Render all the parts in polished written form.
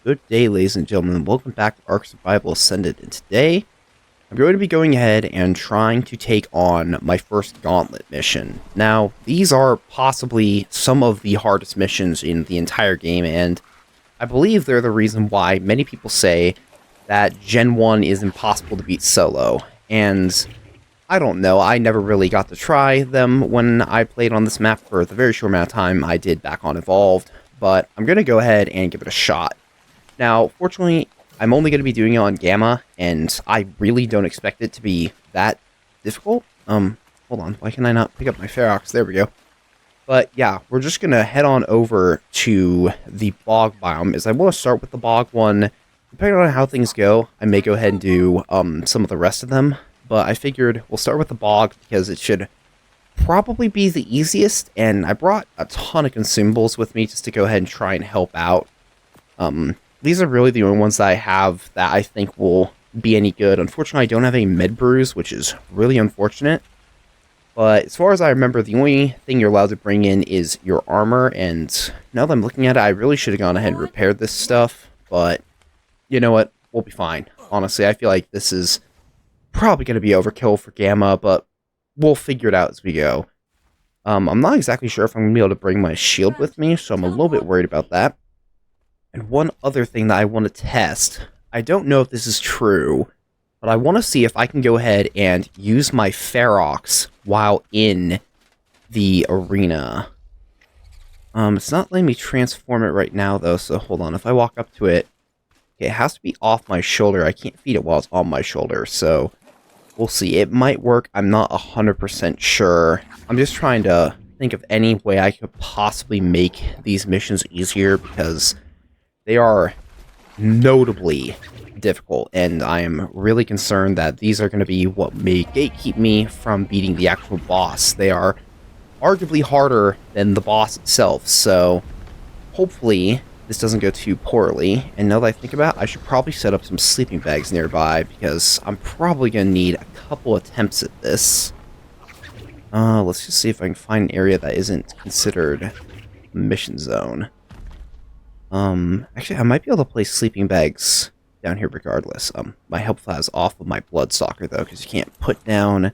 Good day, ladies and gentlemen. Welcome back to ARK Survival Ascended. And today, I'm going to be going ahead and trying to take on my first Gauntlet mission. Now, these are possibly some of the hardest missions in the entire game, and I believe they're the reason why many people say that Gen 1 is impossible to beat solo. And I don't know, I never really got to try them when I played on this map for the very short amount of time I did back on Evolved, but I'm going to go ahead and give it a shot. Now, fortunately, I'm only going to be doing it on Gamma, and I really don't expect it to be that difficult. Hold on, why can I not pick up my Ferox? There we go. But yeah, we're just going to head on over to the bog biome, as I want to start with the bog one. Depending on how things go, I may go ahead and do some of the rest of them, but I figured we'll start with the bog because it should probably be the easiest, and I brought a ton of consumables with me just to go ahead and try and help out. These are really the only ones that I have that I think will be any good. Unfortunately, I don't have any med brews, which is really unfortunate. But as far as I remember, the only thing you're allowed to bring in is your armor, and now that I'm looking at it, I really should have gone ahead and repaired this stuff, but you know what? We'll be fine. Honestly, I feel like this is probably going to be overkill for Gamma, but we'll figure it out as we go. I'm not exactly sure if I'm going to be able to bring my shield with me, so I'm a little bit worried about that. And one other thing that I want to test, I don't know if this is true, but I want to see if I can go ahead and use my Ferox while in the arena. It's not letting me transform it right now, though, so hold on. If I walk up to it, okay, it has to be off my shoulder. I can't feed it while it's on my shoulder, so we'll see. It might work. I'm not 100% sure. I'm just trying to think of any way I could possibly make these missions easier, because they are notably difficult, and I am really concerned that these are going to be what may gatekeep me from beating the actual boss. They are arguably harder than the boss itself, so hopefully this doesn't go too poorly. And now that I think about it, I should probably set up some sleeping bags nearby, because I'm probably going to need a couple attempts at this. Let's just see if I can find an area that isn't considered a mission zone. Actually, I might be able to place sleeping bags down here regardless. My health flat is off of my Bloodstalker, though, because you can't put down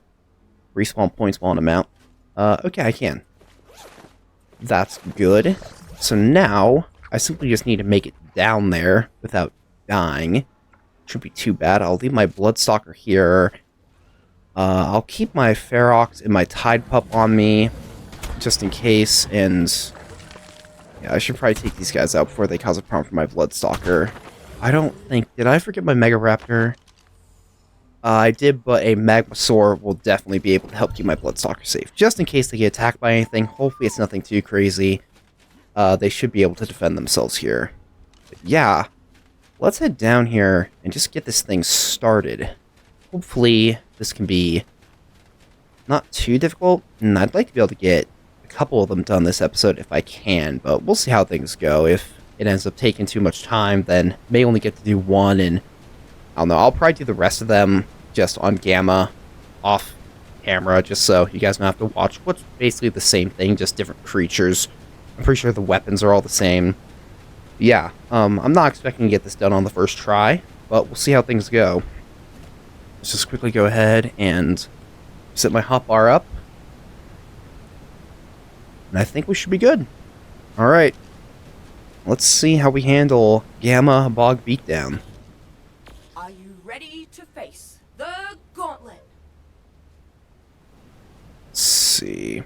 respawn points while on a mount. Okay, I can. That's good. So now, I simply just need to make it down there without dying. Shouldn't be too bad. I'll leave my Bloodstalker here. I'll keep my Ferox and my Tide Pup on me, just in case, and yeah, I should probably take these guys out before they cause a problem for my Bloodstalker. I don't think... Did I forget my Mega Raptor? I did, but a Magmasaur will definitely be able to help keep my Bloodstalker safe. Just in case they get attacked by anything. Hopefully it's nothing too crazy. They should be able to defend themselves here. But yeah, let's head down here and just get this thing started. Hopefully this can be not too difficult. And I'd like to be able to get couple of them done this episode if I can, but we'll see how things go. If it ends up taking too much time, then may only get to do one, and I don't know, I'll probably do the rest of them just on Gamma, off camera, just so you guys don't have to watch what's basically the same thing, just different creatures. I'm pretty sure the weapons are all the same. Yeah, I'm not expecting to get this done on the first try, but we'll see how things go. Let's just quickly go ahead and set my hotbar up. And I think we should be good. Alright. Let's see how we handle Gamma Bog Beatdown. Are you ready to face the Gauntlet? Let's see.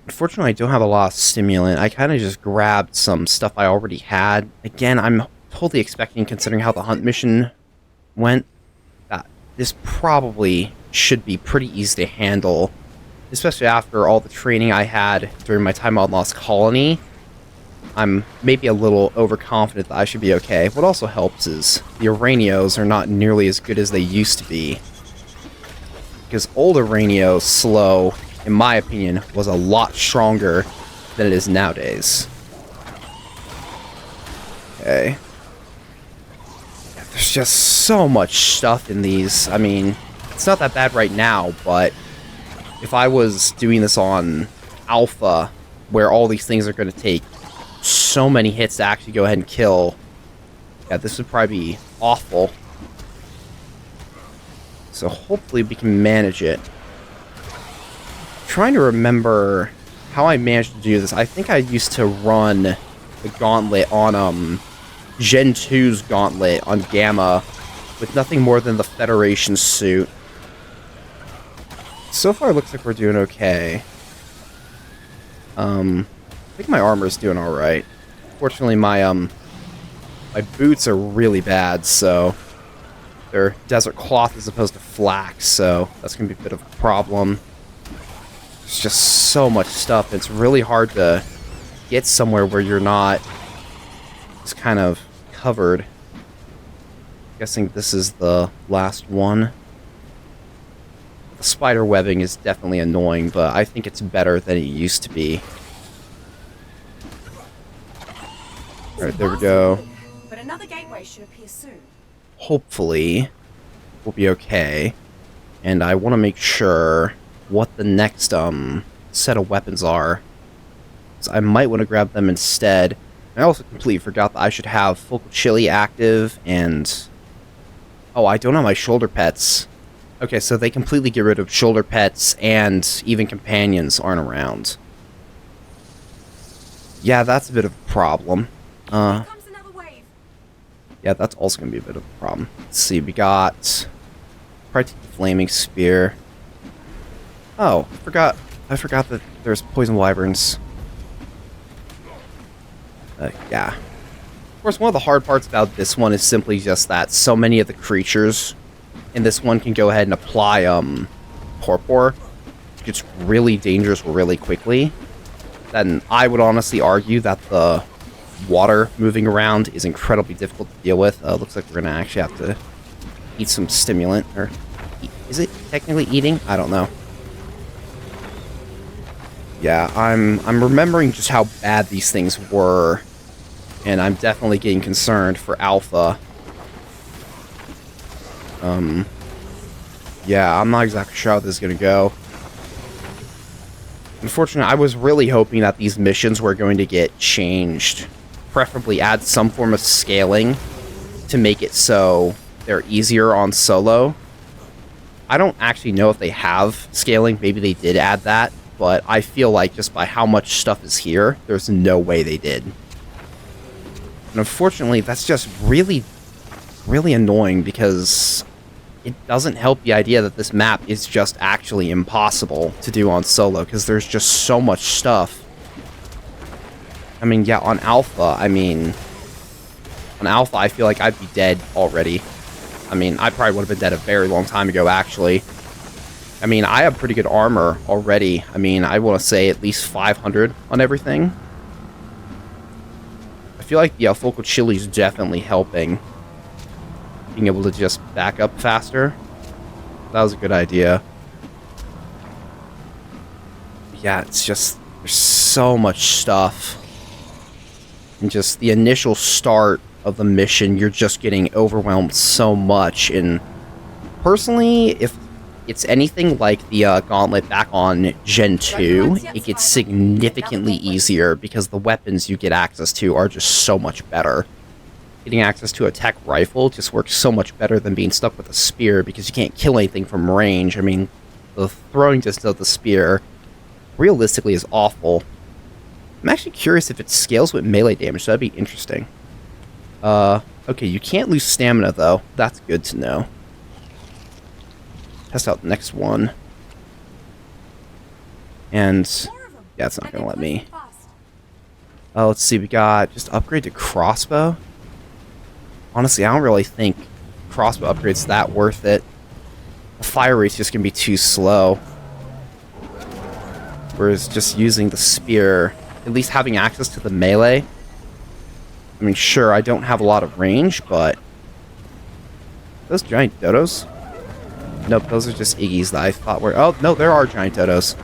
Unfortunately, I don't have a lot of stimulant. I kind of just grabbed some stuff I already had. Again, I'm totally expecting, considering how the hunt mission went, that this probably should be pretty easy to handle. Especially after all the training I had during my time on Lost Colony. I'm maybe a little overconfident that I should be okay. What also helps is the Uranios are not nearly as good as they used to be. Because old Uranio slow, in my opinion, was a lot stronger than it is nowadays. Okay. There's just so much stuff in these. I mean, it's not that bad right now, but if I was doing this on Alpha, where all these things are going to take so many hits to actually go ahead and kill, Yeah, this would probably be awful. So hopefully we can manage it. Trying to remember how I managed to do this. I think I used to run the Gauntlet on Gen 2's Gauntlet on Gamma with nothing more than the Federation suit. So far, it looks like we're doing okay. I think my armor's doing alright. Fortunately, my boots are really bad, so they're desert cloth as opposed to flax, so that's going to be a bit of a problem. There's just so much stuff. It's really hard to get somewhere where you're not just kind of covered. Guessing this is the last one. The spider webbing is definitely annoying, but I think it's better than it used to be. Alright, there we go. But another gateway should appear soon. Hopefully, we'll be okay. And I want to make sure what the next set of weapons are. So I might want to grab them instead. I also completely forgot that I should have Focal Chili active, and oh, I don't have my shoulder pets. Okay, so they completely get rid of shoulder pets, and even companions aren't around. Yeah, that's a bit of a problem. Here comes another wave. Yeah, that's also going to be a bit of a problem. Let's see, we got... Probably take the Flaming Spear. Oh, I forgot that there's Poison Wyverns. Yeah. Of course, one of the hard parts about this one is simply just that so many of the creatures in this one can go ahead and apply, Torpor. It gets really dangerous really quickly. Then I would honestly argue that the water moving around is incredibly difficult to deal with. Looks like we're gonna actually have to eat some stimulant, or is it technically eating? I don't know. Yeah, I'm remembering just how bad these things were, and I'm definitely getting concerned for Alpha. Yeah, I'm not exactly sure how this is gonna go. Unfortunately, I was really hoping that these missions were going to get changed. Preferably add some form of scaling to make it so they're easier on solo. I don't actually know if they have scaling. Maybe they did add that, but I feel like just by how much stuff is here, there's no way they did. And unfortunately, that's just really, really annoying because it doesn't help the idea that this map is just actually impossible to do on solo, because there's just so much stuff. I mean, yeah, on Alpha, I feel like I'd be dead already. I mean, I probably would have been dead a very long time ago, actually. I mean, I have pretty good armor already. I mean, I want to say at least 500 on everything. I feel like the Focal Chili is definitely helping. Being able to just back up faster. That was a good idea. Yeah, it's just... there's so much stuff. And just the initial start of the mission, you're just getting overwhelmed so much. And personally, if it's anything like the Gauntlet back on Gen 2, it gets significantly easier because the weapons you get access to are just so much better. Getting access to a tech rifle just works so much better than being stuck with a spear because you can't kill anything from range. I mean, the throwing distance of the spear realistically is awful. I'm actually curious if it scales with melee damage. That'd be interesting. Okay, you can't lose stamina though. That's good to know. Test out the next one. And yeah, it's not gonna let me. Oh, let's see, we got just upgrade to crossbow. Honestly, I don't really think crossbow upgrade's that worth it. The fire rate's just gonna be too slow. Whereas just using the spear, at least having access to the melee. I mean, sure, I don't have a lot of range, but... those giant dodos? Nope, those are just Iggy's that I thought were... oh, no, there are giant dodos.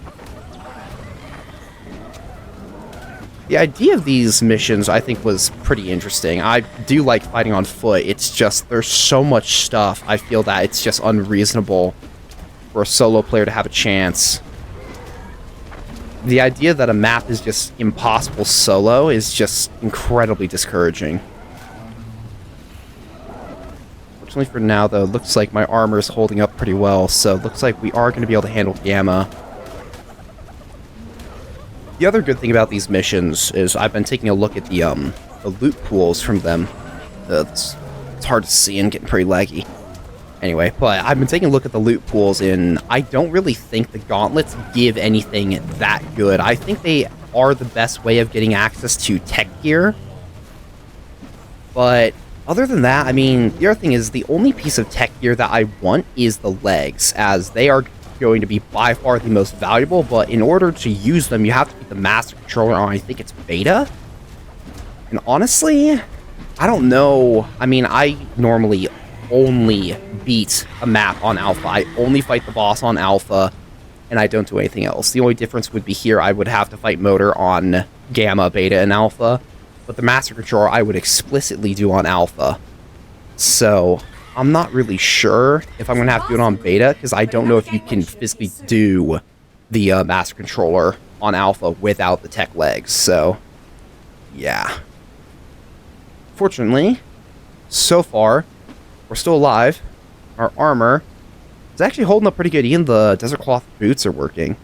The idea of these missions, I think, was pretty interesting. I do like fighting on foot. It's just, there's so much stuff. I feel that it's just unreasonable for a solo player to have a chance. The idea that a map is just impossible solo is just incredibly discouraging. Fortunately for now, though, looks like my armor is holding up pretty well, so looks like we are going to be able to handle Gamma. The other good thing about these missions is I've been taking a look at the loot pools from them. It's hard to see and getting pretty laggy. Anyway, but I've been taking a look at the loot pools, and I don't really think the Gauntlets give anything that good. I think they are the best way of getting access to tech gear. But other than that, I mean, the other thing is the only piece of tech gear that I want is the legs, as they are going to be by far the most valuable, but in order to use them, you have to keep the Master Controller on, I think it's Beta. And honestly, I don't know. I mean, I normally only beat a map on Alpha. I only fight the boss on Alpha, and I don't do anything else. The only difference would be here, I would have to fight Motor on Gamma, Beta, and Alpha, but the Master Controller I would explicitly do on Alpha. So I'm not really sure if I'm going to have to do it on Beta, because I don't know if you can physically do the Master Controller on Alpha without the tech legs, so yeah. Fortunately, so far, we're still alive. Our armor is actually holding up pretty good. Even the Desert Cloth boots are working.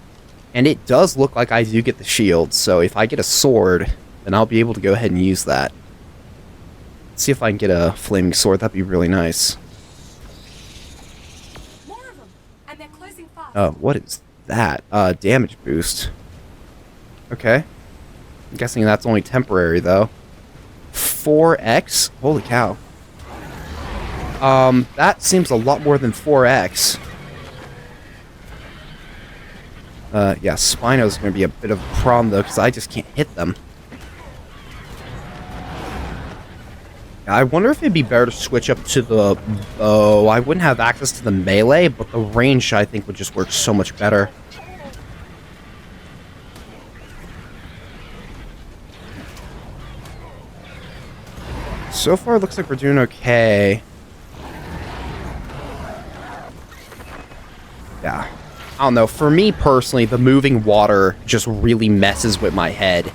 And it does look like I do get the shield, so if I get a sword, then I'll be able to go ahead and use that. See if I can get a flaming sword. That'd be really nice. More of them, and they're closing fast. Oh, what is that? Damage boost. Okay. I'm guessing that's only temporary, though. 4x? Holy cow. That seems a lot more than 4x. Yeah, Spino's gonna be a bit of a problem, though, because I just can't hit them. I wonder if it'd be better to switch up to the bow. I wouldn't have access to the melee, but the range, I think, would just work so much better. So far, it looks like we're doing okay. Yeah. I don't know. For me, personally, the moving water just really messes with my head.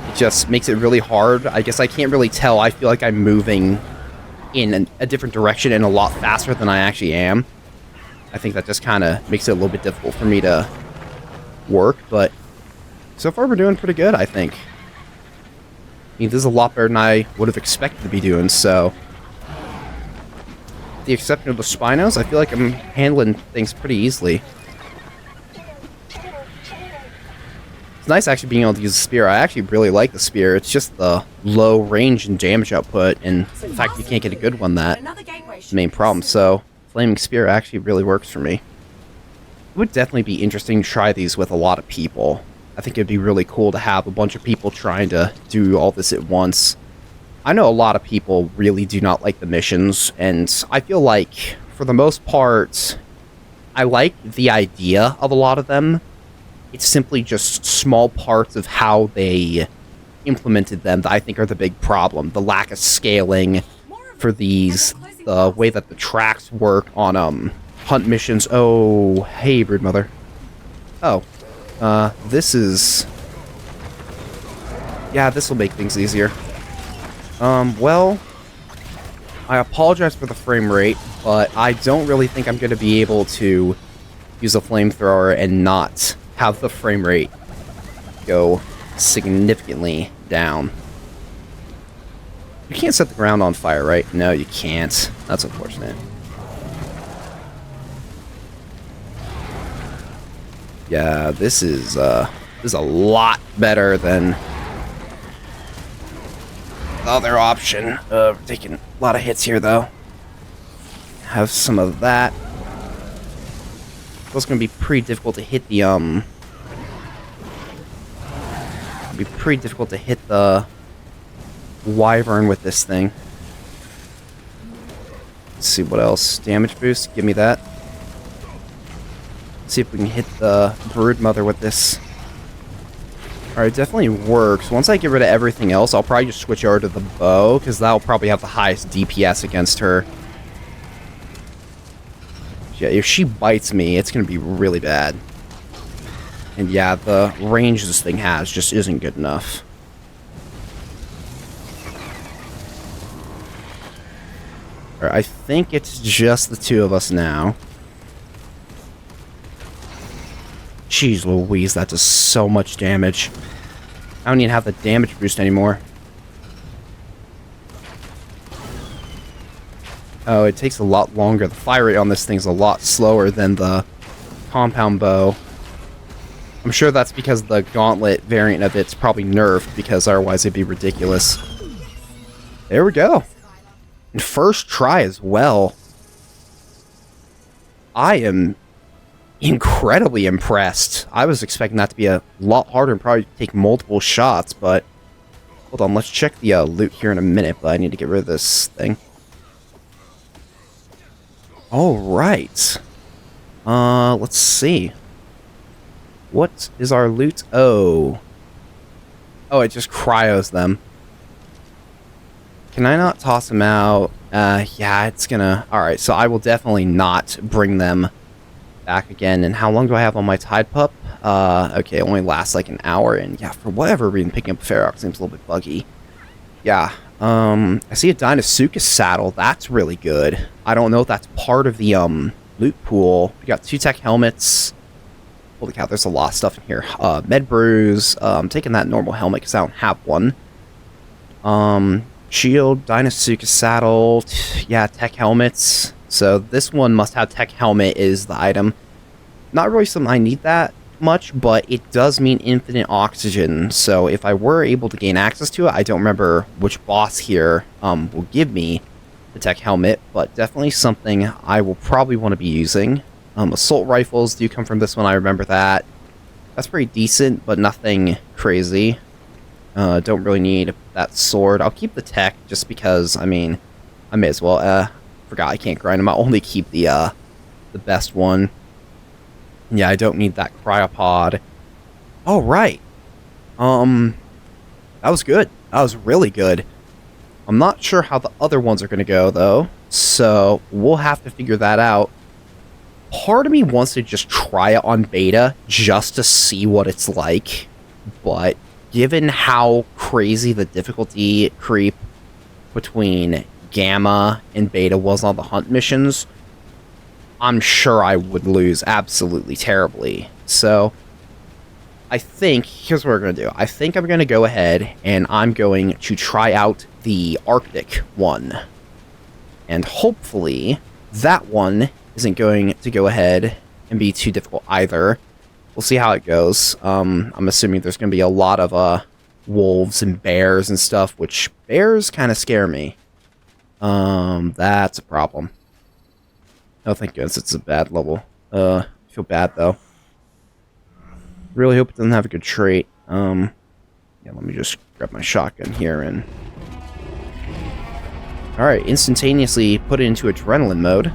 It just makes it really hard. I guess I can't really tell. I feel like I'm moving in a different direction and a lot faster than I actually am. I think that just kind of makes it a little bit difficult for me to work, but so far we're doing pretty good, I think. I mean, this is a lot better than I would have expected to be doing, so with the exception of the Spinos, I feel like I'm handling things pretty easily. It's nice actually being able to use the spear. I actually really like the spear. It's just the low range and damage output, and the fact you can't get a good one, that's the main problem. So flaming spear actually really works for me. It would definitely be interesting to try these with a lot of people. I think it'd be really cool to have a bunch of people trying to do all this at once. I know a lot of people really do not like the missions, and I feel like, for the most part, I like the idea of a lot of them. It's simply just small parts of how they implemented them that I think are the big problem. The lack of scaling for these, the way that the tracks work on hunt missions. Oh, hey, Broodmother. Oh. This is... Yeah, this will make things easier. Well, I apologize for the frame rate, but I don't really think I'm going to be able to use a flamethrower and not have the frame rate go significantly down. You can't set the ground on fire, right? No, you can't. That's unfortunate. Yeah, this is a lot better than the other option. We're taking a lot of hits here, though. Have some of that. It's going to be pretty difficult to hit the, it'll be pretty difficult to hit the Wyvern with this thing. Let's see what else. Damage boost, give me that. See if we can hit the Broodmother with this. Alright, definitely works. Once I get rid of everything else, I'll probably just switch over to the bow, because that'll probably have the highest DPS against her. Yeah, if she bites me, it's going to be really bad. And yeah, the range this thing has just isn't good enough. Alright, I think it's just the two of us now. Jeez Louise, that does so much damage. I don't even have the damage boost anymore. Oh, it takes a lot longer. The fire rate on this thing's a lot slower than the compound bow. I'm sure that's because the Gauntlet variant of it's probably nerfed, because otherwise it'd be ridiculous. There we go. And first try as well. I am incredibly impressed. I was expecting that to be a lot harder and probably take multiple shots, but... Hold on, let's check the loot here in a minute, but I need to get rid of this thing. Alright. Let's see. What is our loot? Oh. Oh, it just cryos them. Can I not toss them out? Yeah, it's gonna... Alright, so I will definitely not bring them back again. And how long do I have on my Tide Pup? Okay, it only lasts like an hour. And yeah, for whatever reason, picking up a Ferrox seems a little bit buggy. Yeah, I see a Dinosuchus saddle. That's really good. I don't know if that's part of the, loot pool. We got 2 tech helmets. Holy cow, there's a lot of stuff in here. Med brews. I'm taking that normal helmet because I don't have one. Shield, Dinosuchus saddle. Yeah, tech helmets. So this one must have tech helmet is the item. Not really something I need that much, but it does mean infinite oxygen. So if I were able to gain access to it, I don't remember which boss here will give me the tech helmet, but definitely something I will probably want to be using. Assault rifles do come from this one, I remember that. That's pretty decent, but nothing crazy. Don't really need that sword. I'll keep the tech just because, I mean, I may as well. Forgot I can't grind them. I'll only keep the best one. Yeah, I don't need that cryopod. Oh, right. That was good. That was really good. I'm not sure how the other ones are going to go, though. So, we'll have to figure that out. Part of me wants to just try it on beta, just to see what it's like. But, given how crazy the difficulty creep between Gamma and Beta was on the hunt missions, I'm sure I would lose absolutely terribly. So, I think, here's what we're going to do. I think I'm going to go ahead and I'm going to try out the Arctic one. And hopefully, that one isn't going to go ahead and be too difficult either. We'll see how it goes. I'm assuming there's going to be a lot of wolves and bears and stuff, which bears kind of scare me. That's a problem. Oh, thank goodness it's a bad level. I feel bad, though. Really hope it doesn't have a good trait. Yeah, let me just grab my shotgun here and... Alright, instantaneously put it into adrenaline mode.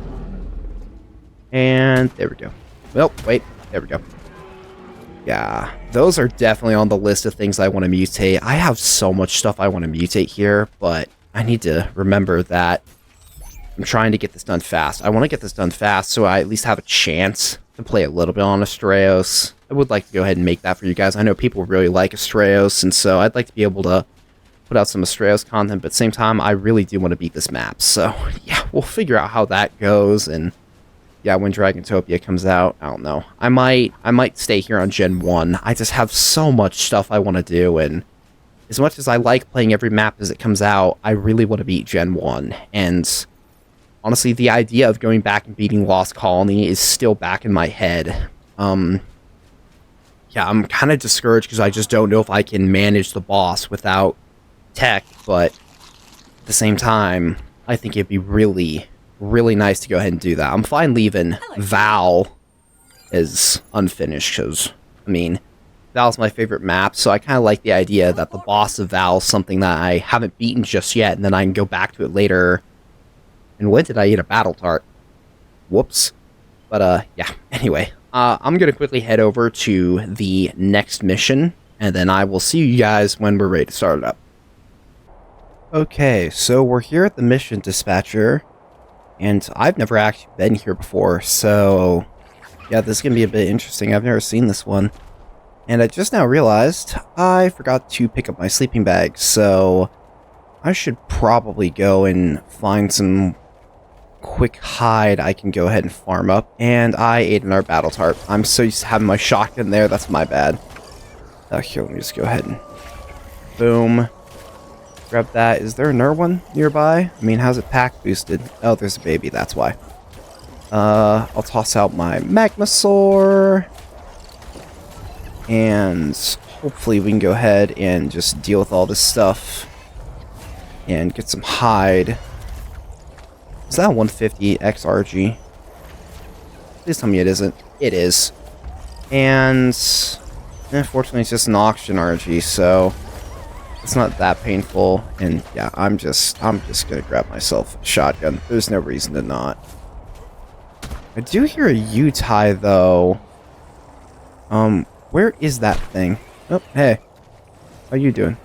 And there we go. Well, wait, there we go. Yeah, those are definitely on the list of things I want to mutate. I have so much stuff I want to mutate here, but I need to remember that I'm trying to get this done fast. I want to get this done fast so I at least have a chance to play a little bit on Astraeos. I would like to go ahead and make that for you guys. I know people really like Astraeos, and so I'd like to be able to put out some Astraeos content, but at the same time, I really do want to beat this map. So, yeah, we'll figure out how that goes, and yeah, when Dragantopia comes out, I don't know. I might stay here on Gen 1. I just have so much stuff I want to do, and as much as I like playing every map as it comes out, I really want to beat Gen 1, and honestly, the idea of going back and beating Lost Colony is still back in my head. Yeah, I'm kind of discouraged because I just don't know if I can manage the boss without tech, but at the same time, I think it'd be really, really nice to go ahead and do that. I'm fine leaving Val as unfinished because, I mean, Val's my favorite map, so I kind of like the idea that the boss of Val is something that I haven't beaten just yet, and then I can go back to it later. And when did I eat a battle tart? Whoops. But, yeah, anyway. I'm going to quickly head over to the next mission, and then I will see you guys when we're ready to start it up. Okay, so we're here at the mission dispatcher, and I've never actually been here before, so yeah, this is going to be a bit interesting. I've never seen this one. And I just now realized I forgot to pick up my sleeping bag, so I should probably go and find some quick hide I can go ahead and farm up. And I ate another battle tarp. I'm so used to having my shotgun there. That's my bad. Here, let me just go ahead and boom. Grab that. Is there another one nearby? I mean, how's it pack boosted? Oh, there's a baby. That's why. I'll toss out my magmasaur. And hopefully we can go ahead and just deal with all this stuff. And get some hide. Is that a 150 XRG? Please tell me it isn't. It is. And unfortunately it's just an oxygen RG, so it's not that painful. And yeah, I'm just gonna grab myself a shotgun. There's no reason to not. I do hear a U-tie though. Where is that thing? Oh, hey. How you doing?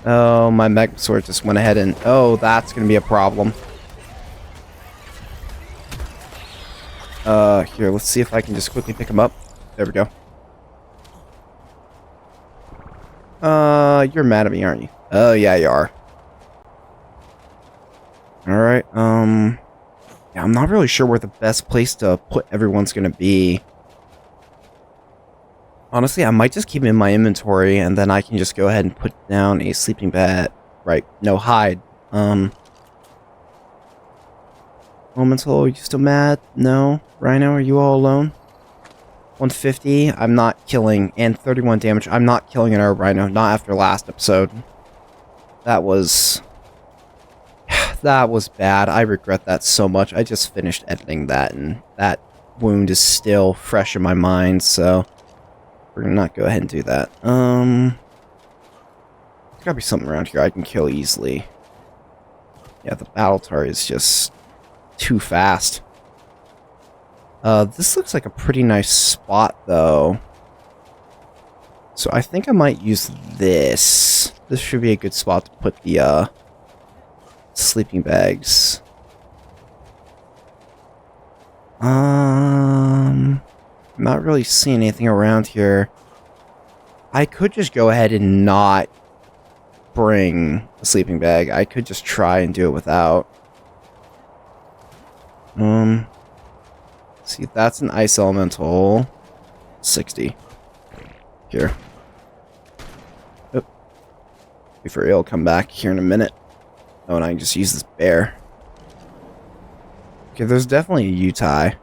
Oh, my Megazord just went ahead and... Oh, that's going to be a problem. Here, let's see if I can just quickly pick him up. There we go. You're mad at me, aren't you? Oh, yeah, you are. Alright, yeah, I'm not really sure where the best place to put everyone's going to be. Honestly, I might just keep him in my inventory, and then I can just go ahead and put down a sleeping bag. Right, no, hide. Elemental, are you still mad? No? Rhino, are you all alone? 150, I'm not killing, and 31 damage. I'm not killing an Rhino, not after last episode. That was... that was bad. I regret that so much. I just finished editing that, and that wound is still fresh in my mind, so... we're gonna not go ahead and do that. There's gotta be something around here I can kill easily. Yeah, the battle tar is just too fast. This looks like a pretty nice spot, though. So I think I might use this. This should be a good spot to put the, sleeping bags. I'm not really seeing anything around here. I could just go ahead and not bring a sleeping bag. I could just try and do it without. See, that's an ice elemental. 60. Here. Oh. Before it'll come back here in a minute. Oh, and I can just use this bear. Okay, there's definitely a U-tie.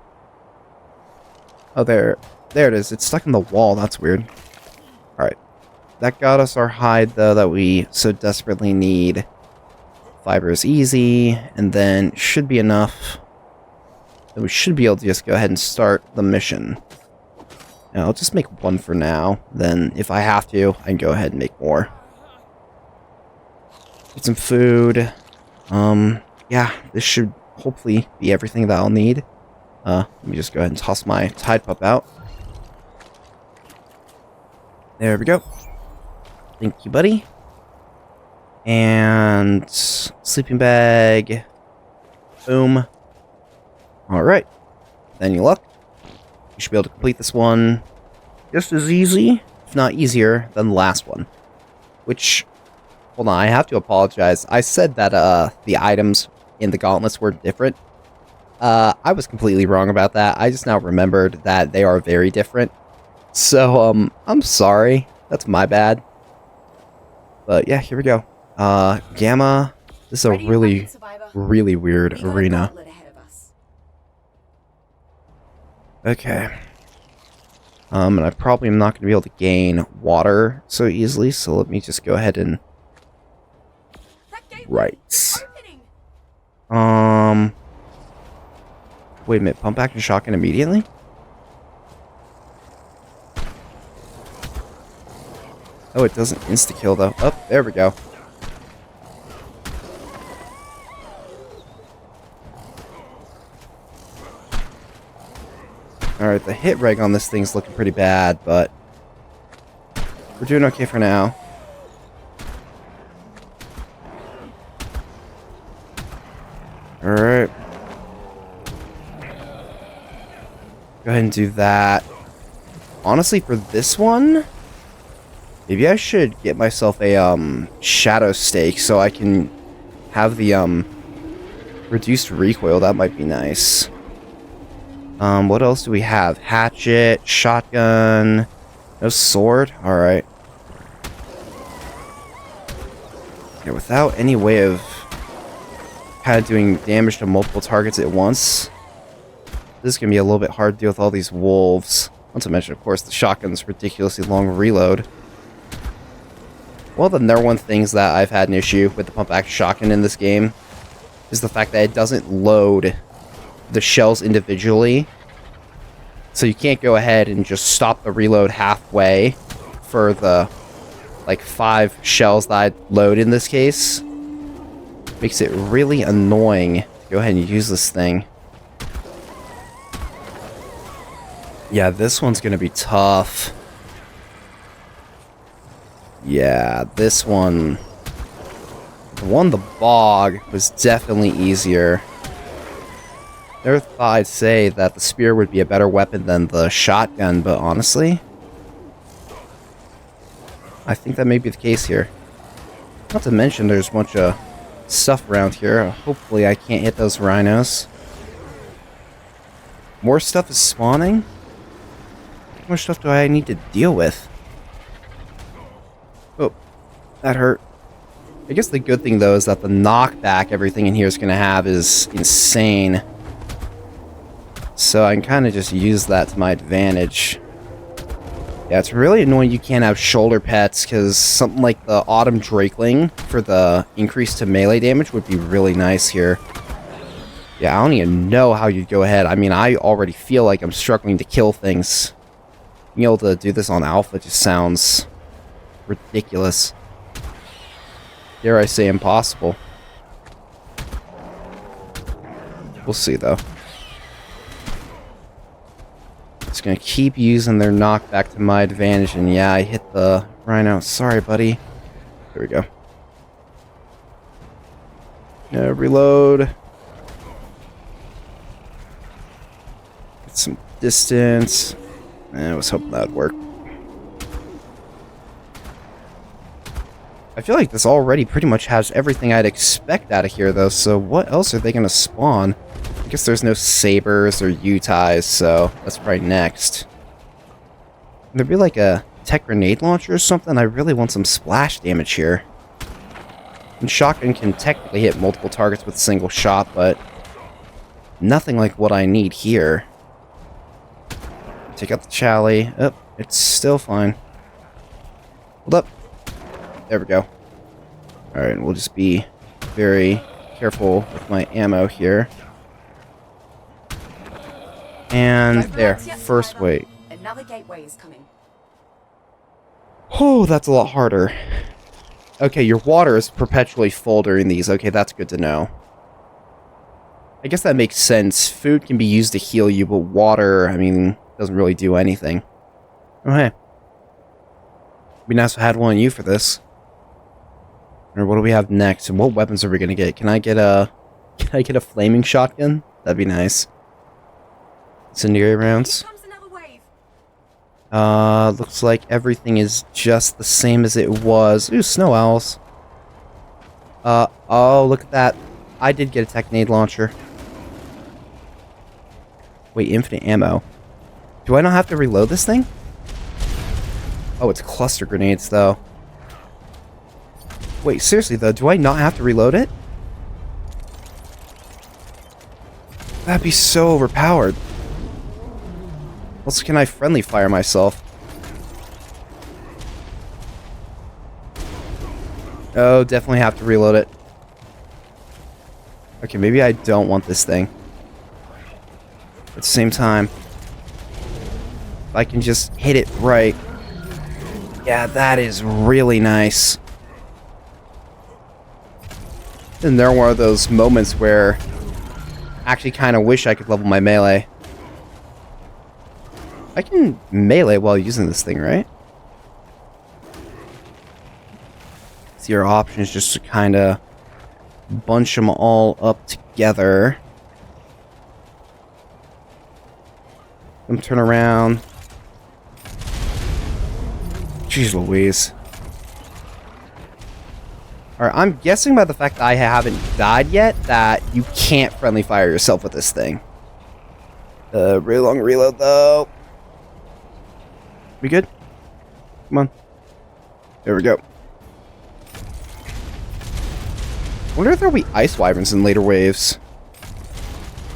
Oh, there it is. It's stuck in the wall. That's weird. Alright. That got us our hide, though, that we so desperately need. Fiber is easy, and then should be enough. Then we should be able to just go ahead and start the mission. Now, I'll just make one for now. Then, if I have to, I can go ahead and make more. Get some food. Yeah, this should hopefully be everything that I'll need. Let me just go ahead and toss my Tide Pup out. There we go. Thank you, buddy. And sleeping bag. Boom. Alright. Then you luck. You should be able to complete this one just as easy, if not easier, than the last one. Which, hold on, I have to apologize. I said that the items in the gauntlets were different. I was completely wrong about that. I just now remembered that they are very different. So, I'm sorry. That's my bad. But yeah, here we go. Gamma. This is a really, really weird arena. Okay. And I probably am not going to be able to gain water so easily, so let me just go ahead and... Right. Wait a minute, pump action shotgun immediately? Oh, it doesn't insta-kill though. Oh, there we go. Alright, the hit reg on this thing's looking pretty bad, but we're doing okay for now. Alright. Go ahead and do that. Honestly, for this one, maybe I should get myself a shadow stake so I can have the Reduced recoil, that might be nice. What else do we have? Hatchet, shotgun, no sword? Alright. Yeah, without any way of kind of doing damage to multiple targets at once, this is going to be a little bit hard to deal with all these wolves. Not to mention, of course, the shotgun's ridiculously long reload. One of the number one things that I've had an issue with the pump-action shotgun in this game is the fact that it doesn't load the shells individually. So you can't go ahead and just stop the reload halfway for the, like, 5 shells that I load in this case. Makes it really annoying to go ahead and use this thing. Yeah, this one's gonna be tough. Yeah, this one... The one, the bog, was definitely easier. Never thought I'd say that the spear would be a better weapon than the shotgun, but honestly, I think that may be the case here. Not to mention there's a bunch of stuff around here. Hopefully I can't hit those rhinos. More stuff is spawning? How much stuff do I need to deal with? Oh, that hurt. I guess the good thing, though, is that the knockback everything in here is going to have is insane. So I can kind of just use that to my advantage. Yeah, it's really annoying you can't have shoulder pets, because something like the Autumn Drakeling for the increase to melee damage would be really nice here. Yeah, I don't even know how you'd go ahead. I mean, I already feel like I'm struggling to kill things. Being able to do this on Alpha just sounds ridiculous. Dare I say impossible. We'll see, though. Just gonna keep using their knockback to my advantage, and yeah, I hit the rhino. Sorry, buddy. There we go. Reload. Get some distance. I was hoping that would work. I feel like this already pretty much has everything I'd expect out of here, though, so what else are they gonna spawn? I guess there's no sabers or Utis, so that's probably next. There'd be like a tech grenade launcher or something. I really want some splash damage here. And shotgun can technically hit multiple targets with a single shot, but nothing like what I need here. Take out the chally. Oh, it's still fine. Hold up. There we go. Alright, we'll just be very careful with my ammo here. And there, first wait. Another gateway is coming. Oh, that's a lot harder. Okay, your water is perpetually full during these. Okay, that's good to know. I guess that makes sense. Food can be used to heal you, but water, I mean, doesn't really do anything. Oh, hey. It'd be nice if I had one of you for this. Or what do we have next? And what weapons are we gonna get? Can I get a flaming shotgun? That'd be nice. Incendiary rounds. Here comes another wave. Looks like everything is just the same as it was. Ooh, snow owls. Oh, look at that. I did get a tech grenade launcher. Wait, infinite ammo. Do I not have to reload this thing? Oh, it's cluster grenades, though. Wait, seriously, though, do I not have to reload it? That'd be so overpowered. Also, can I friendly fire myself? Oh, definitely have to reload it. Okay, maybe I don't want this thing. At the same time, if I can just hit it right. Yeah, that is really nice. And there were those moments where I actually kind of wish I could level my melee. I can melee while using this thing, right? So your option is just to kind of bunch them all up together. Them turn around. Jeez Louise. Alright, I'm guessing by the fact that I haven't died yet that you can't friendly fire yourself with this thing. Really long reload though. We good? Come on. There we go. Wonder if there'll be ice wyverns in later waves.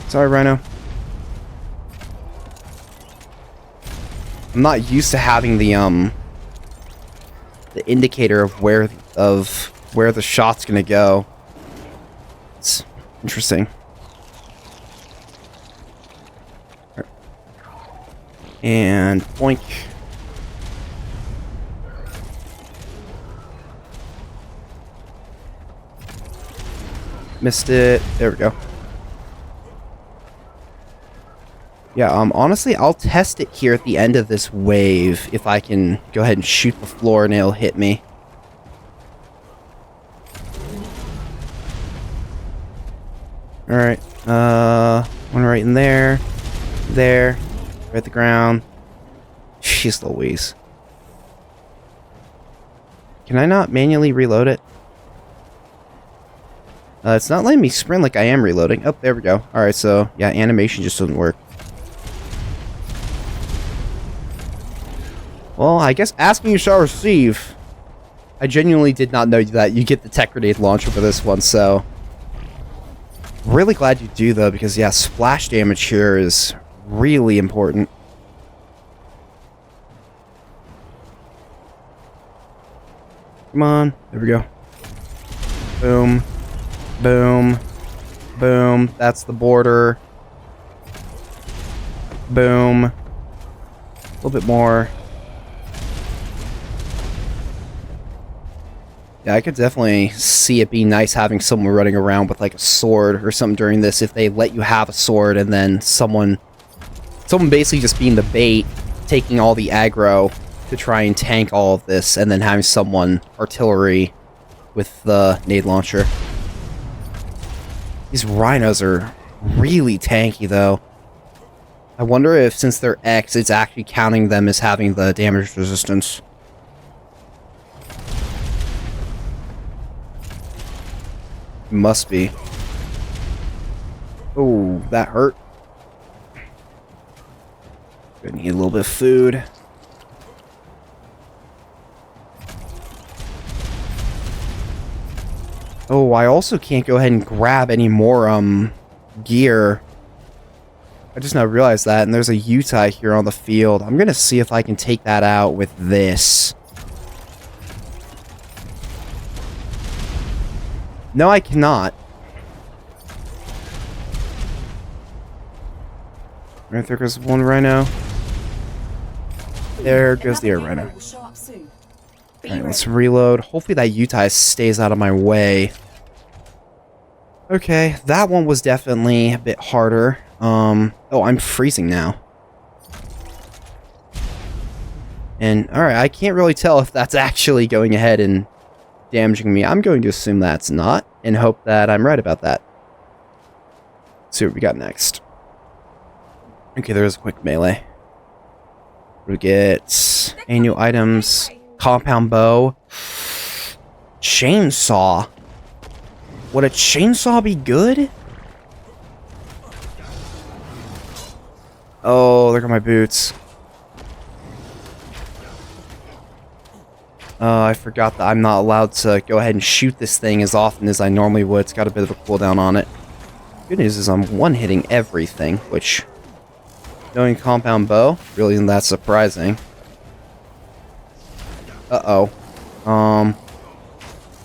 Sorry, Rhino. I'm not used to having the indicator of where the shot's gonna go. It's interesting. And boink. Missed it. There we go. Yeah, honestly, I'll test it here at the end of this wave if I can go ahead and shoot the floor and it'll hit me. Alright, one right in there. There. Right at the ground. Jeez Louise. Can I not manually reload it? It's not letting me sprint like I am reloading. Oh, there we go. Alright, so, yeah, animation just doesn't work. Well, I guess asking you shall receive. I genuinely did not know that you get the tech grenade launcher for this one, so... Really glad you do, though, because, yeah, splash damage here is really important. Come on. There we go. Boom. Boom. Boom. That's the border. Boom. A little bit more. Yeah, I could definitely see it being nice having someone running around with like a sword or something during this if they let you have a sword and then someone basically just being the bait, taking all the aggro to try and tank all of this and then having someone artillery with the nade launcher. These rhinos are really tanky though. I wonder if since they're X, it's actually counting them as having the damage resistance. Must be. Oh, that hurt. Gonna need a little bit of food. Oh, I also can't go ahead and grab any more, gear. I just now realized that, and there's a Utah here on the field. I'm gonna see if I can take that out with this. No, I cannot. Right there goes one rhino. There goes the other rhino. Alright, let's reload. Hopefully that Utah stays out of my way. Okay, that one was definitely a bit harder. Oh, I'm freezing now. And, alright, I can't really tell if that's actually going ahead and damaging me. I'm going to assume that's not, and hope that I'm right about that. Let's see what we got next. Okay, there's a quick melee. We get annual items, compound bow, chainsaw. Would a chainsaw be good? Oh, look at my boots. I forgot that I'm not allowed to go ahead and shoot this thing as often as I normally would. It's got a bit of a cooldown on it. Good news is I'm one-hitting everything, which, knowing compound bow, really isn't that surprising. Uh-oh. I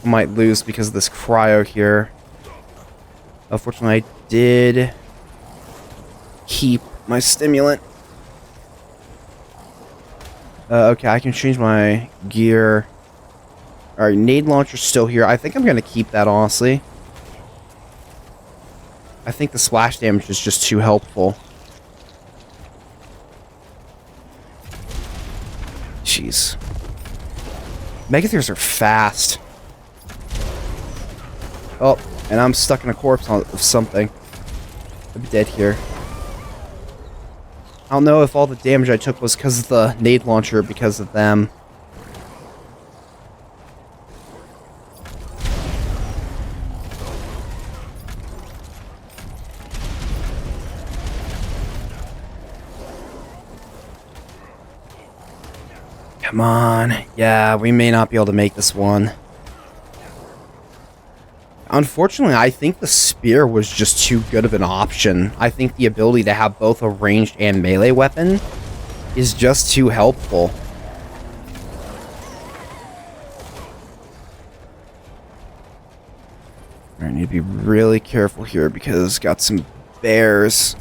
might lose because of this cryo here. Unfortunately, I did keep my stimulant. Okay, I can change my gear. Alright, nade launcher's still here. I think I'm going to keep that, honestly. I think the splash damage is just too helpful. Jeez. Megathers are fast. Oh, and I'm stuck in a corpse of something. I'd be dead here. I don't know if all the damage I took was because of the nade launcher or because of them. Come on. Yeah, we may not be able to make this one. Unfortunately, I think the spear was just too good of an option. I think the ability to have both a ranged and melee weapon is just too helpful. I need to be really careful here because got some bears.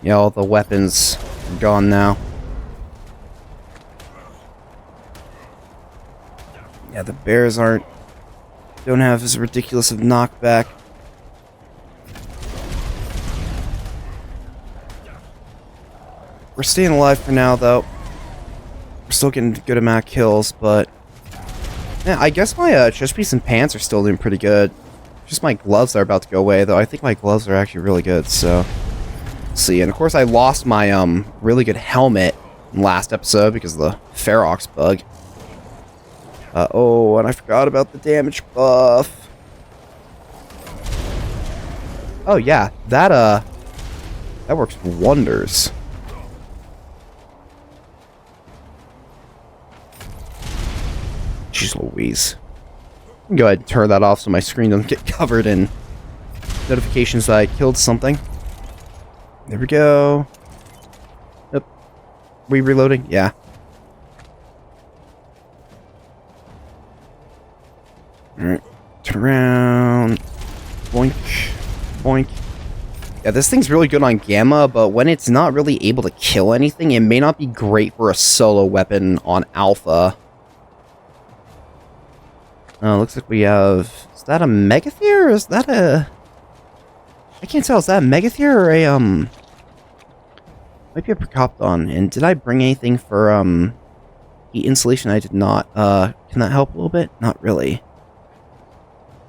Yeah, all the weapons are gone now. Yeah, the bears don't have as ridiculous of knockback. We're staying alive for now, though. We're still getting a good amount of kills, but yeah, I guess my chest piece and pants are still doing pretty good. Just my gloves are about to go away, though. I think my gloves are actually really good, so we'll see. And of course, I lost my really good helmet in last episode because of the Ferox bug. Oh, and I forgot about the damage buff. Oh yeah, that works wonders. Jeez Louise. Go ahead and turn that off so my screen doesn't get covered in notifications that I killed something. There we go. Yep. Reloading? Yeah. Alright. Turn around. Boink. Boink. Yeah, this thing's really good on Gamma, but when it's not really able to kill anything, it may not be great for a solo weapon on Alpha. Looks like we have... Is that a Megathir, or is that a... I can't tell, is that a Megathir or a, might be a Procopton. And did I bring anything for, heat insulation? I did not. Can that help a little bit? Not really.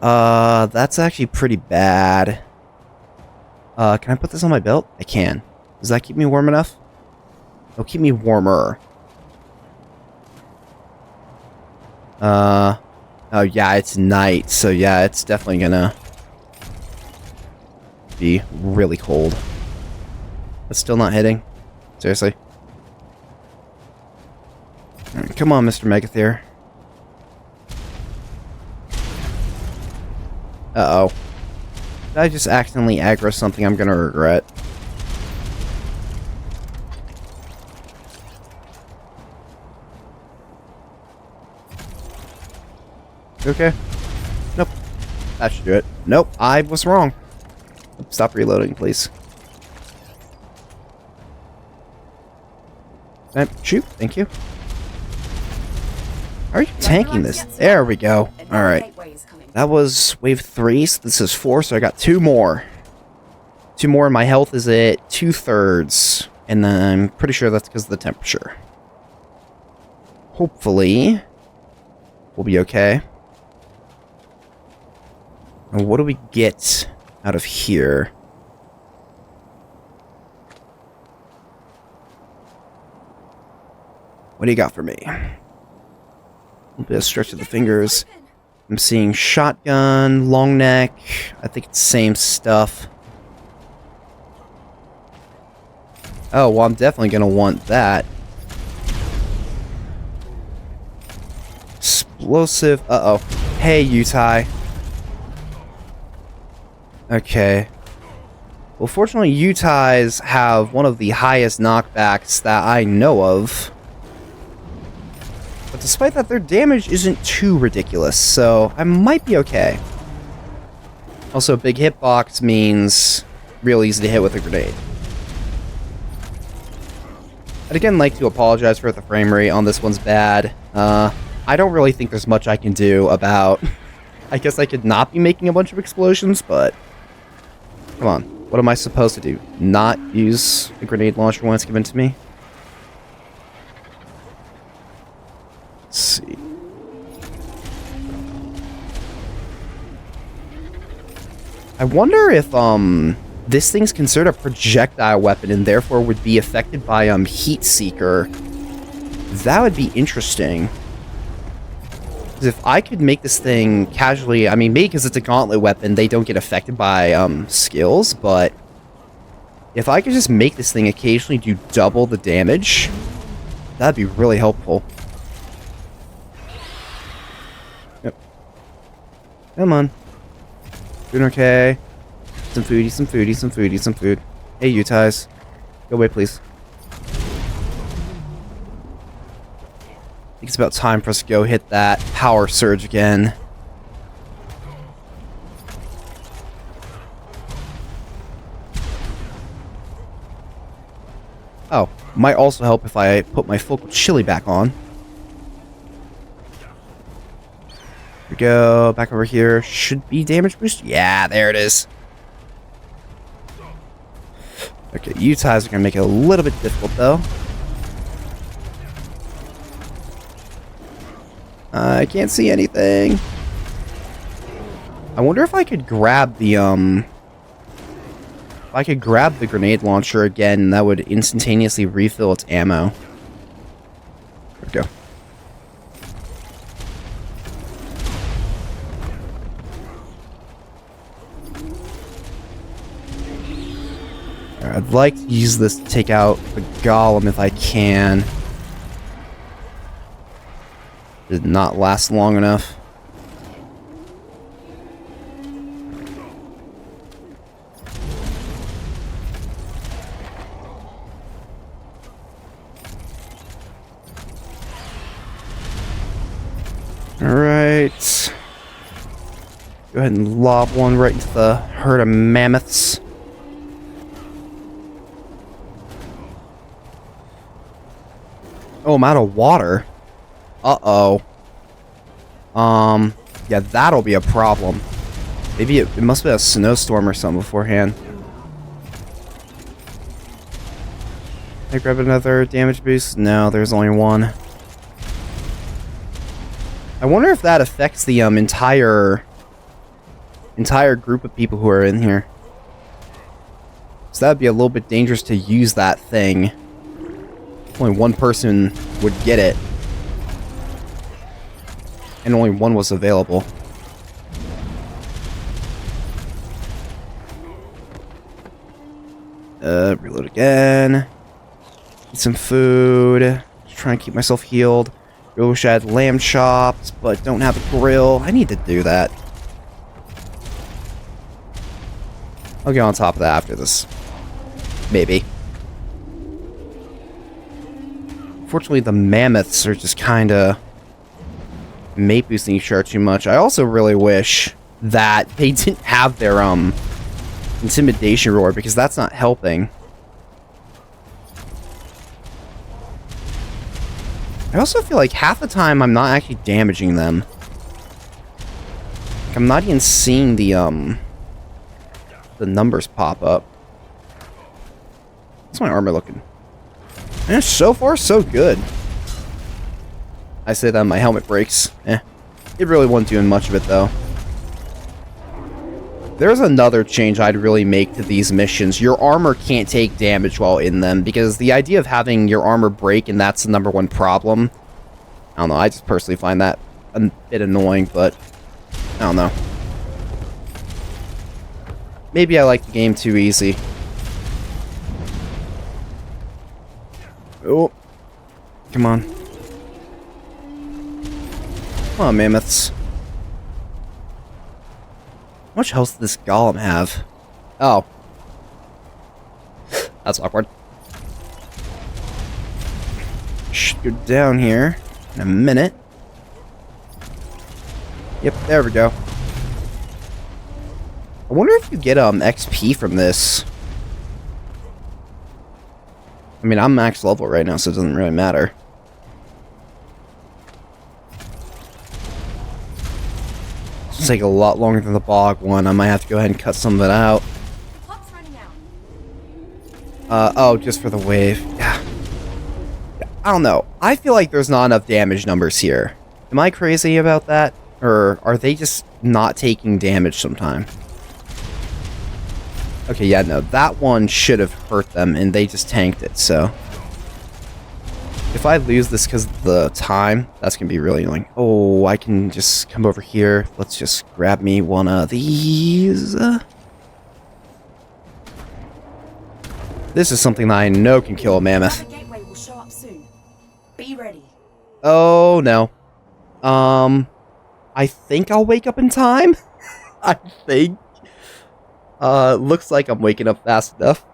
That's actually pretty bad. Can I put this on my belt? I can. Does that keep me warm enough? It'll keep me warmer. Oh yeah, it's night, so yeah, it's definitely gonna be really cold. It's still not hitting? Seriously? Alright, come on, Mr. Megathir. Uh-oh. Did I just accidentally aggro something I'm gonna regret? Okay. Nope. That should do it. Nope, I was wrong. Stop reloading, please. Shoot, thank you. How are you tanking this? There we go. Alright. That was wave 3, so this is 4, so I got 2 more. 2 more, and my health is at 2/3. And then I'm pretty sure that's because of the temperature. Hopefully, we'll be okay. And what do we get out of here? What do you got for me? A little bit of stretch of the fingers. I'm seeing shotgun, long neck. I think it's same stuff. Oh, well, I'm definitely going to want that. Explosive. Uh-oh. Hey, Utai. Okay. Well, fortunately, Utais have one of the highest knockbacks that I know of. But despite that, their damage isn't too ridiculous, so I might be okay. Also, big hitbox means real easy to hit with a grenade. I'd again like to apologize for the frame rate on this one's bad. I don't really think there's much I can do about... I guess I could not be making a bunch of explosions, but... Come on, what am I supposed to do? Not use a grenade launcher when it's given to me? Let's see. I wonder if, this thing's considered a projectile weapon and therefore would be affected by, Heat Seeker. That would be interesting. Because if I could make this thing casually, I mean, maybe because it's a gauntlet weapon, they don't get affected by, skills, but If I could just make this thing occasionally do double the damage, that'd be really helpful. Yep. Come on. Doing okay. Some foodie, some foodie, some foodie, some food. Hey, you ties. Go away, please. I think it's about time for us to go hit that power surge again. Oh, might also help if I put my focal chili back on. Here we go, back over here. Should be damage boost. Yeah, there it is. Okay, you ties are gonna make it a little bit difficult though. I can't see anything. I wonder if I could grab the if I could grab the grenade launcher again, that would instantaneously refill its ammo. There we go. Alright, I'd like to use this to take out the golem if I can. Did not last long enough. Alright. Go ahead and lob one right into the herd of mammoths. Oh, I'm out of water. Uh-oh. Yeah, that'll be a problem. Maybe it must be a snowstorm or something beforehand. Can I grab another damage boost? No, there's only one. I wonder if that affects the entire group of people who are in here. So that'd be a little bit dangerous to use that thing. Only one person would get it. And only one was available. Reload again. Eat some food. Just try and keep myself healed. Really wish I had lamb chops, but don't have a grill. I need to do that. I'll get on top of that after this. Maybe. Unfortunately, the mammoths are just kinda mate boosting each other too much. I also really wish that they didn't have their intimidation roar, because that's not helping. I also feel like half the time I'm not actually damaging them. Like, I'm not even seeing the numbers pop up. How's my armor looking? And so far, so good. I say that my helmet breaks. It really wasn't doing much of it, though. There's another change I'd really make to these missions. Your armor can't take damage while in them, because the idea of having your armor break and that's the #1 problem, I don't know, I just personally find that a bit annoying, but I don't know. Maybe I like the game too easy. Oh. Come on. Come on, mammoths. How much health does this golem have? Oh. That's awkward. Should go down here in a minute. Yep, there we go. I wonder if you get XP from this. I mean, I'm max level right now, so it doesn't really matter. It's take a lot longer than the bog one. I might have to go ahead and cut some of it out. Clock's running out. Oh, just for the wave. Yeah. I don't know. I feel like there's not enough damage numbers here. Am I crazy about that? Or are they just not taking damage sometime? Okay, yeah, no. That one should have hurt them, and they just tanked it, so. If I lose this because of the time, that's going to be really annoying. Oh, I can just come over here. Let's just grab me one of these. This is something that I know can kill a mammoth. Another gateway will show up soon. Be ready. Oh, no. I think I'll wake up in time? I think. Looks like I'm waking up fast enough.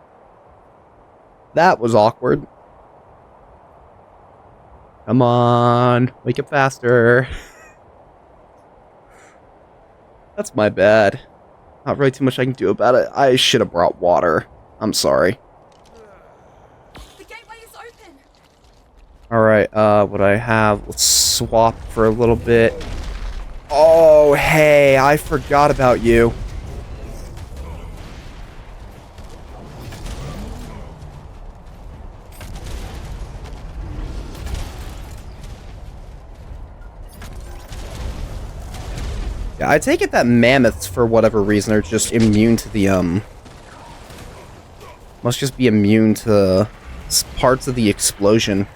That was awkward. Come on, wake up faster. That's my bad. Not really too much I can do about it. I should have brought water. I'm sorry. The gateway is open. Alright, what I have, let's swap for a little bit. Oh, hey, I forgot about you. Yeah, I take it that mammoths, for whatever reason, are just immune to the, must just be immune to parts of the explosion.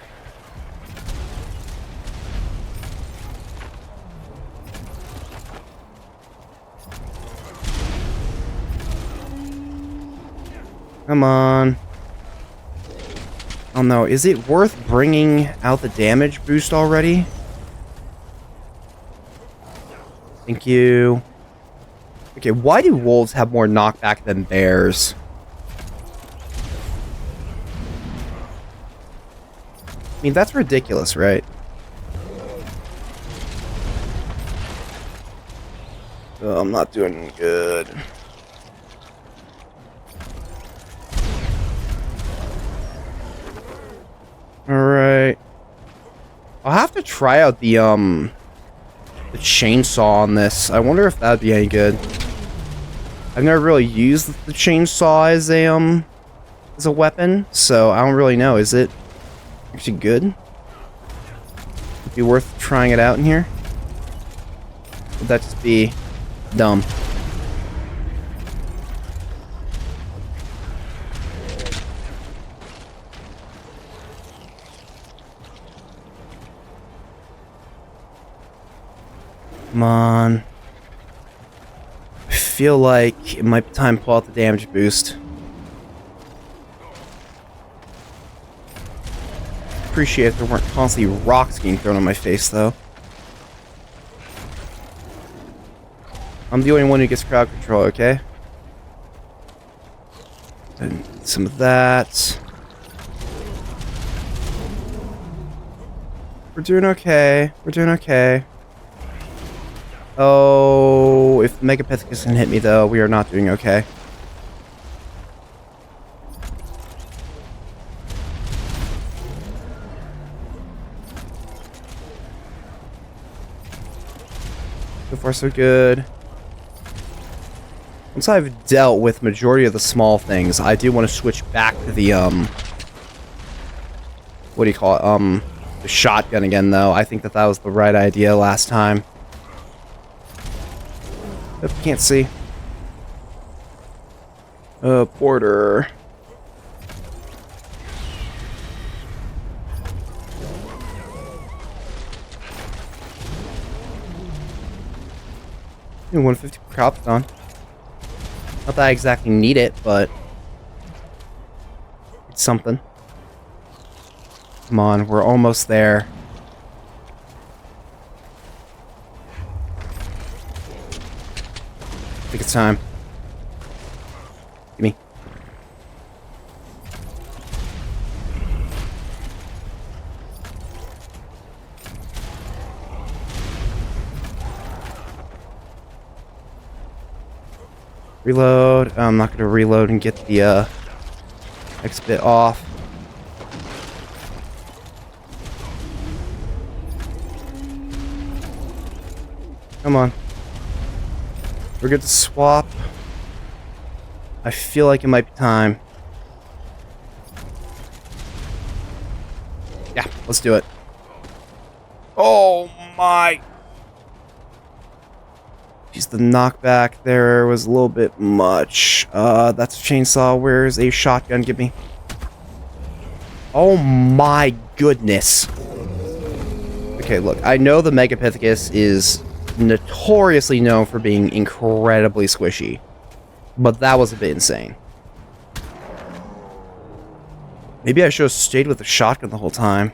Come on. Oh no, is it worth bringing out the damage boost already? Thank you. Okay, why do wolves have more knockback than bears? I mean, that's ridiculous, right? Oh, I'm not doing good. Alright. I'll have to try out the chainsaw on this. I wonder if that'd be any good. I've never really used the chainsaw as a weapon, so I don't really know. Is it actually good? Would be worth trying it out in here? Would that just be dumb? Come on. I feel like it might be time to pull out the damage boost. Appreciate if there weren't constantly rocks getting thrown on my face, though. I'm the only one who gets crowd control, okay? And some of that. We're doing okay. We're doing okay. Oh, if Megapithecus can hit me, though, we are not doing okay. So far, so good. Once I've dealt with majority of the small things, I do want to switch back to the, what do you call it? The shotgun again, though. I think that was the right idea last time. Yep, can't see. Porter. Ooh, 150 crops on. Not that I exactly need it, but it's something. Come on, we're almost there. I think it's time. Gimme. Reload. Oh, I'm not going to reload and get the next bit off. Come on. We're good to swap. I feel like it might be time. Yeah, let's do it. Oh my. Jeez, the knockback there was a little bit much. That's a chainsaw. Where's a shotgun? Give me. Oh my goodness. Okay, look. I know the Megapithecus is notoriously known for being incredibly squishy, but that was a bit insane. Maybe I should have stayed with the shotgun the whole time.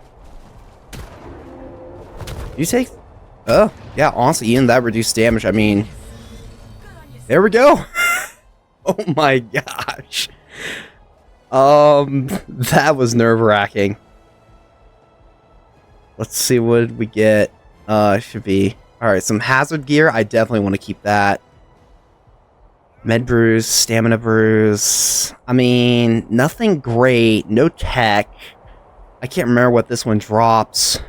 You take... Oh, yeah, honestly, even that reduced damage. I mean... There we go! Oh my gosh. That was nerve-wracking. Let's see what we get. Should be... Alright, some hazard gear. I definitely want to keep that. Med brews, stamina brews. I mean, nothing great. No tech. I can't remember what this one drops.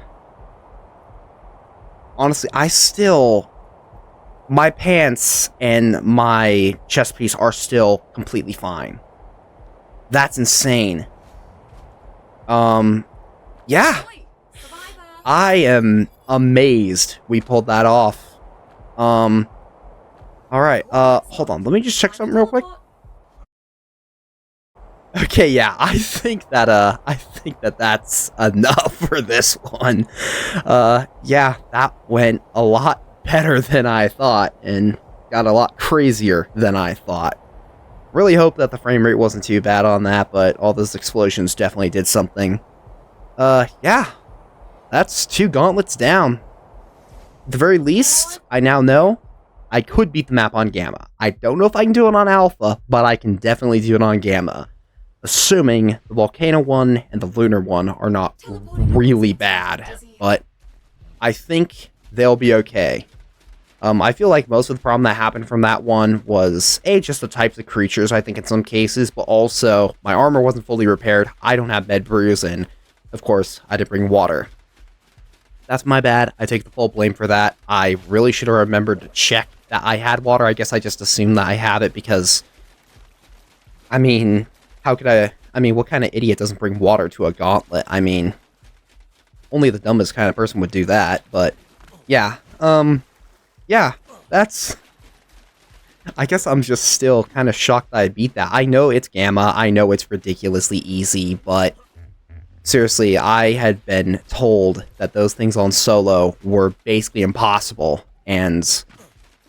Honestly, I still... My pants and my chest piece are still completely fine. That's insane. Yeah. I am amazed we pulled that off. Alright, hold on. Let me just check something real quick. Okay, yeah, I think that that's enough for this one. Yeah, that went a lot better than I thought, and got a lot crazier than I thought. Really hope that the frame rate wasn't too bad on that, but all those explosions definitely did something. Yeah. That's 2 gauntlets down. At the very least, I now know I could beat the map on Gamma. I don't know if I can do it on Alpha, but I can definitely do it on Gamma. Assuming the Volcano one and the Lunar one are not really bad. But I think they'll be okay. I feel like most of the problem that happened from that one was, A, just the types of creatures, I think, in some cases, but also my armor wasn't fully repaired, I don't have med brews, and, of course, I didn't bring water. That's my bad. I take the full blame for that. I really should have remembered to check that I had water. I guess I just assumed that I have it because, I mean, how could I mean, what kind of idiot doesn't bring water to a gauntlet? I mean, only the dumbest kind of person would do that, but, yeah, yeah, that's... I guess I'm just still kind of shocked that I beat that. I know it's Gamma, I know it's ridiculously easy, but seriously, I had been told that those things on solo were basically impossible, and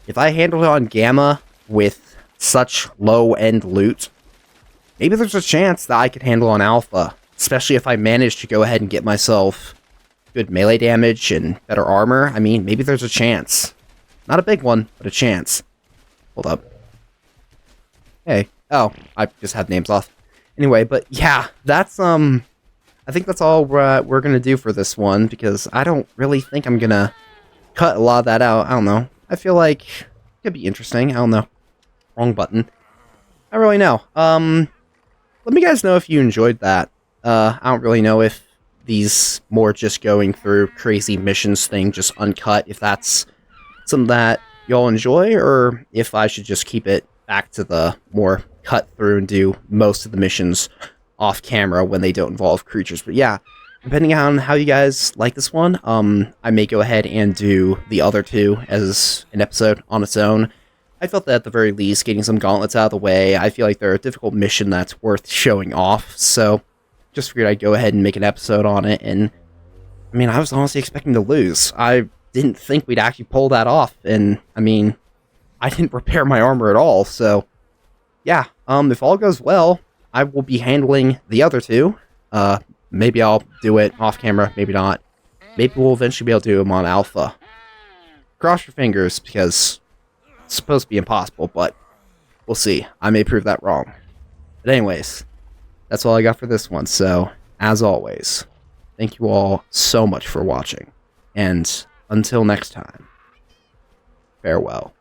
if I handled it on Gamma with such low-end loot, maybe there's a chance that I could handle on Alpha, especially if I managed to go ahead and get myself good melee damage and better armor. I mean, maybe there's a chance. Not a big one, but a chance. Hold up. Hey. Oh, I just had names off. Anyway, but yeah, that's, I think that's all we're gonna do for this one, because I don't really think I'm gonna cut a lot of that out. I don't know. I feel like it could be interesting. I don't know. Wrong button. I don't really know. Let me guys know if you enjoyed that. I don't really know if these more just going through crazy missions thing, just uncut, if that's something that y'all enjoy, or if I should just keep it back to the more cut through and do most of the missions off camera when they don't involve creatures. But yeah, depending on how you guys like this one, I may go ahead and do the other 2 as an episode on its own. I felt that at the very least, getting some gauntlets out of the way, I feel like they're a difficult mission that's worth showing off, so just figured I'd go ahead and make an episode on it, and I mean, I was honestly expecting to lose. I didn't think we'd actually pull that off, and I mean, I didn't repair my armor at all, so yeah, if all goes well, I will be handling the other 2. Maybe I'll do it off camera, maybe not. Maybe we'll eventually be able to do them on Alpha. Cross your fingers, because it's supposed to be impossible, but we'll see. I may prove that wrong. But anyways, that's all I got for this one, so as always, thank you all so much for watching, and until next time, farewell.